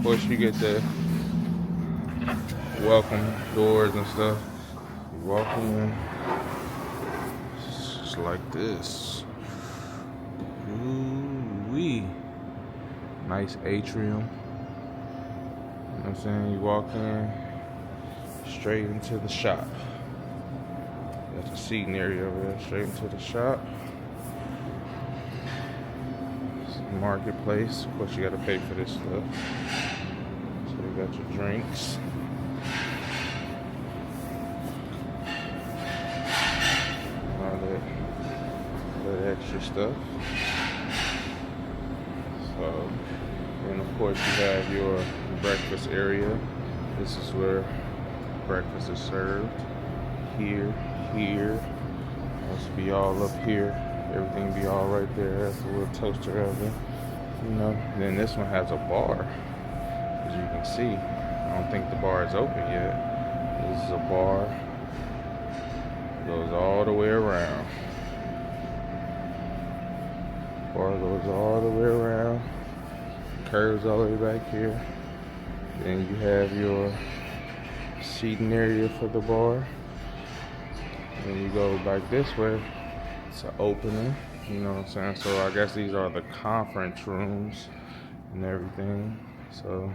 Of course, you get the welcome doors and stuff. You walk in, it's just like this. Ooh-wee. Nice atrium. You know what I'm saying? You walk in, straight into the shop. That's the seating area over there, straight into the shop. It's a marketplace. Of course, you gotta pay for this stuff. So you got your drinks. All that extra stuff. So, and of course, you have your breakfast area. This is where breakfast is served. Here. Must be all up here. Everything be all right there. That's a little toaster oven. You know. Then this one has a bar. As you can see. I don't think the bar is open yet. This is a bar. It goes all the way around. Bar goes all the way around. Curves all the way back here. Then you have your seating area for the bar. Then you go back this way, it's an opening, you know what I'm saying? So I guess these are the conference rooms and everything. So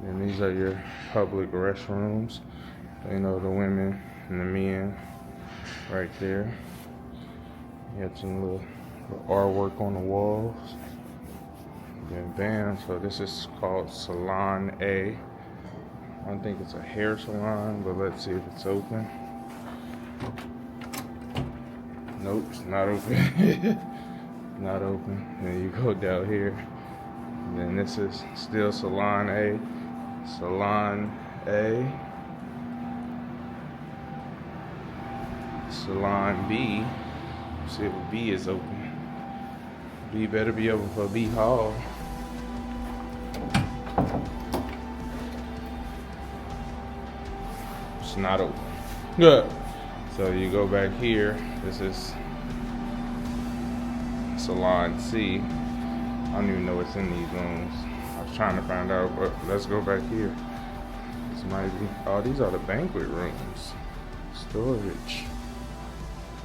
then these are your public restrooms. You know, the women and the men right there. You got some little artwork on the walls. Then bam, so this is called Salon A. I don't think it's a hair salon, but let's see if it's open. Nope, it's not open. Not open. Then you go down here. And then this is still Salon A. Salon A. Salon B. See if B is open. B better be open for B Hall. It's not open. Good. So you go back here. This is Salon C. I don't even know what's in these rooms. I was trying to find out, but let's go back here. This might be. Oh, these are the banquet rooms. Storage.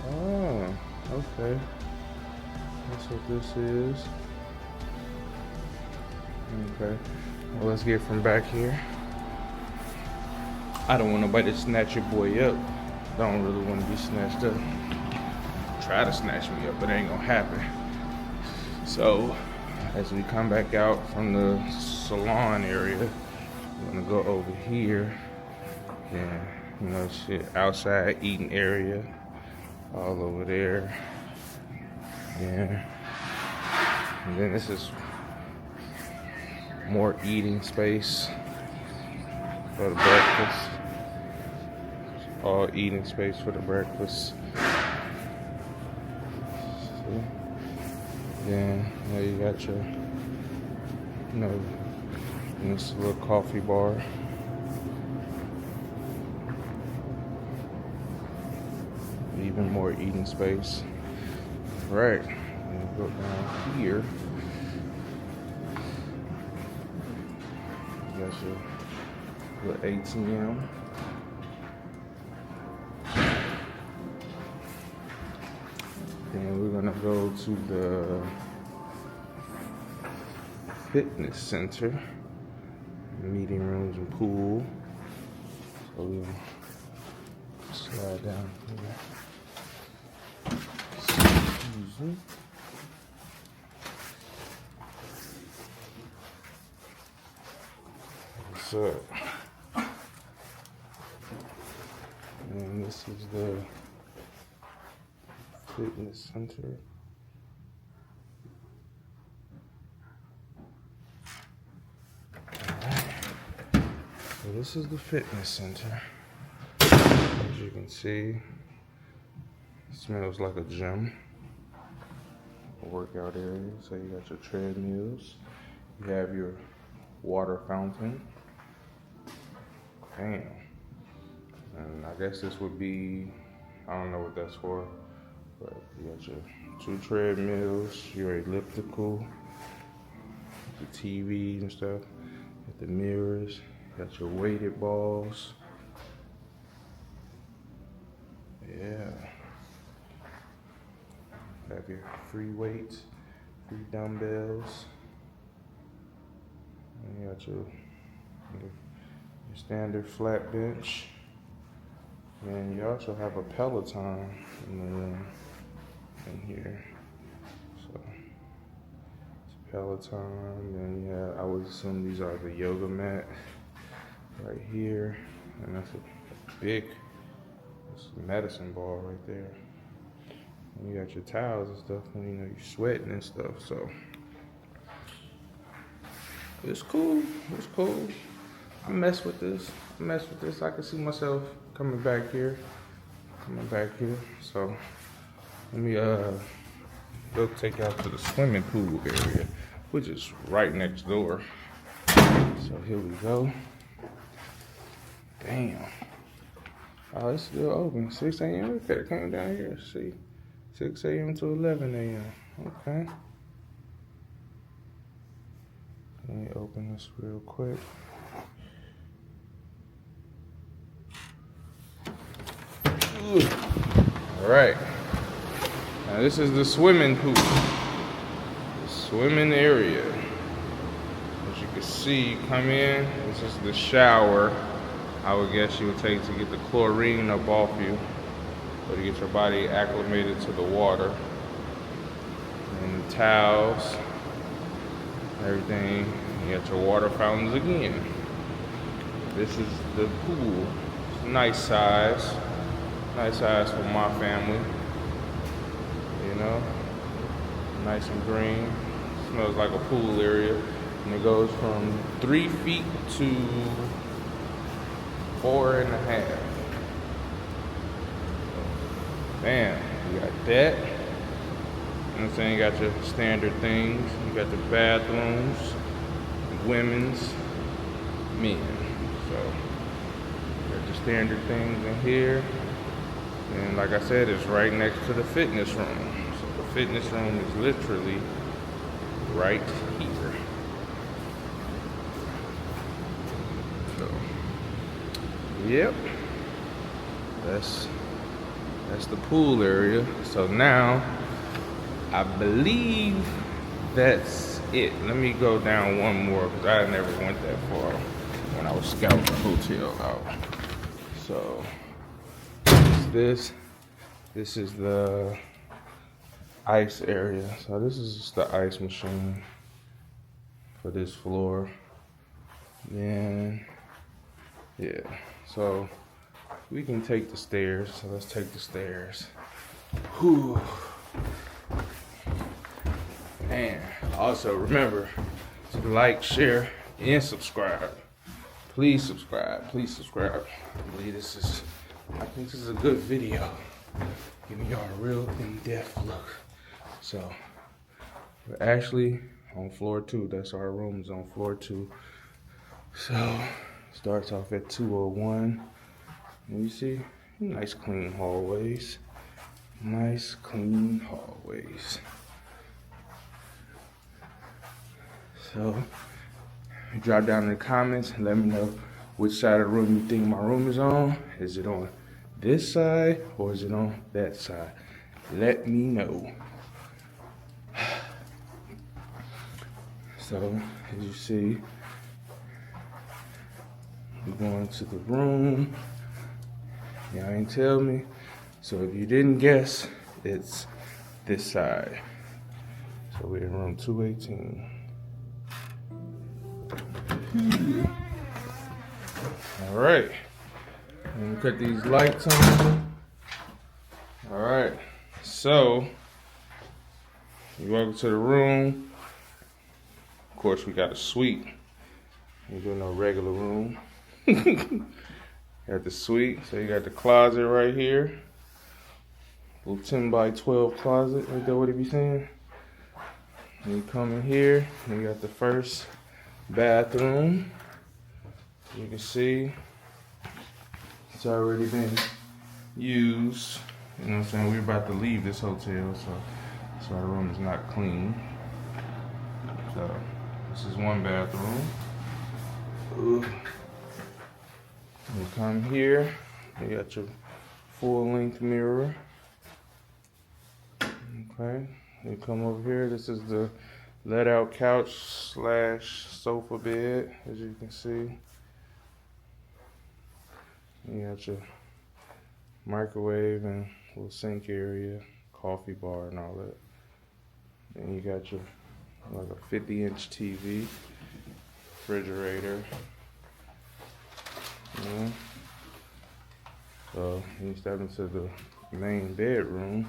Oh, okay. That's what this is. Okay. Well, let's get from back here. I don't want nobody to snatch your boy up. Don't really want to be snatched up. Try to snatch me up, but it ain't gonna happen. So, as we come back out from the salon area, we're gonna go over here. Yeah, you know, shit, outside eating area, all over there. Yeah. And then this is more eating space for the breakfast. All eating space for the breakfast. See? Then now you got your, you know, this little coffee bar. Even more eating space. Right. And go down here. You got your little ATM. And we're gonna go to the fitness center, meeting rooms and pool. So we'll slide down here. Excuse me. What's up? And this is the fitness center. So this is the fitness center. As you can see, it smells like a gym. A workout area. So you got your treadmills. You have your water fountain. Damn. And I guess this would be, I don't know what that's for. But you got your 2 treadmills, your elliptical, the TV and stuff. Got the mirrors, got your weighted balls. Yeah. Have your free weights, free dumbbells. And you got your standard flat bench. And you also have a Peloton in the room in here. So it's Peloton. Then you have, I would assume these are the yoga mat right here. And that's a big, it's a medicine ball right there. And you got your towels and stuff when you know you're sweating and stuff. So it's cool. It's cool. I mess with this. I can see myself coming back here. So let me go take y'all to the swimming pool area, which is right next door. So here we go. Damn. Oh, it's still open. 6 a.m. Okay, came down here. See, 6 a.m. to 11 a.m. Okay. Let me open this real quick. All right. Now this is the swimming pool, the swimming area. As you can see, you come in. This is the shower. I would guess you would take to get the chlorine up off you, or to get your body acclimated to the water. And the towels, everything. You got your water fountains again. This is the pool. It's a nice size. Nice size for my family, you know, nice and green. Smells like a pool area, and it goes from 3 feet to 4.5. Bam, you got that. You know what I'm saying? You got your standard things. You got the bathrooms, women's, men. So you got your standard things in here. And like I said, it's right next to the fitness room. So the fitness room is literally right here. So, yep. That's the pool area. So now, I believe that's it. Let me go down one more, because I never went that far when I was scouting the hotel out. So, this is the ice area. So this is just the ice machine for this floor. Then yeah, so we can take the stairs. So let's take the stairs. Whew. And also remember to like, share, and subscribe. Please subscribe. I believe I think this is a good video. Giving y'all a real in-depth look. So, we're actually on floor 2. That's our rooms on floor 2. So, starts off at 201. And you see, nice clean hallways. So, drop down in the comments and let me know which side of the room you think my room is on. Is it on this side or is it on that side? Let me know. So, as you see, we're going to the room. Y'all ain't tell me. So if you didn't guess, it's this side. So we're in room 218. All right. And cut these lights on. All right. So, you walk to the room. Of course, we got a suite. Ain't doing no regular room. Got the suite. So you got the closet right here. Little 10 by 12 closet. Ain't that what it be saying? And you come in here. And you got the first bathroom. You can see it's already been used. You know what I'm saying? We're about to leave this hotel, so our room is not clean. So this is one bathroom. You come here, you got your full-length mirror. Okay, you come over here. This is the let-out couch / sofa bed, as you can see. You got your microwave and little sink area, coffee bar and all that. Then you got your like a 50-inch TV, refrigerator. Yeah. So you step into the main bedroom.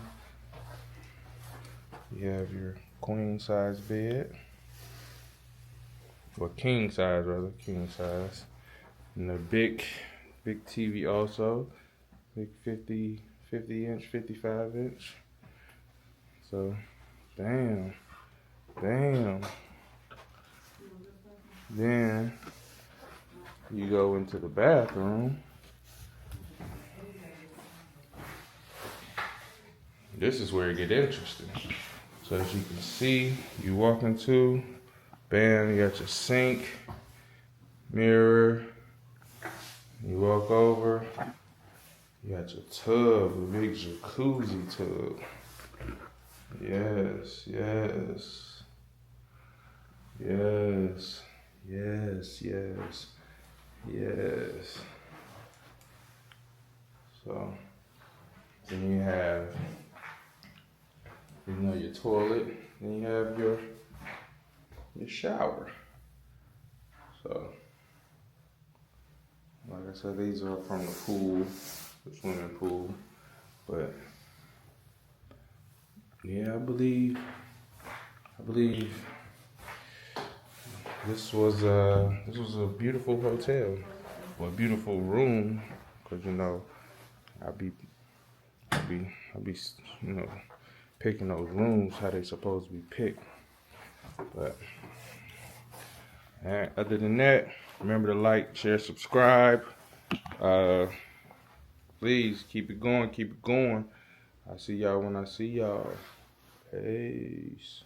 You have your queen size bed, or king size rather, king size, and a big TV also, big 50-inch, 55-inch. So, damn. Then you go into the bathroom. This is where it gets interesting. So as you can see, you walk into, bam, you got your sink, mirror. You walk over, you got your tub, a big jacuzzi tub. Yes. So then you have, your toilet. Then you have your shower. So, like I said, these are from the pool, the swimming pool. But yeah, I believe this was a beautiful hotel, or a beautiful room, because I be picking those rooms how they supposed to be picked. But other than that, remember to like, share, subscribe. Please keep it going. I'll see y'all when I see y'all. Peace.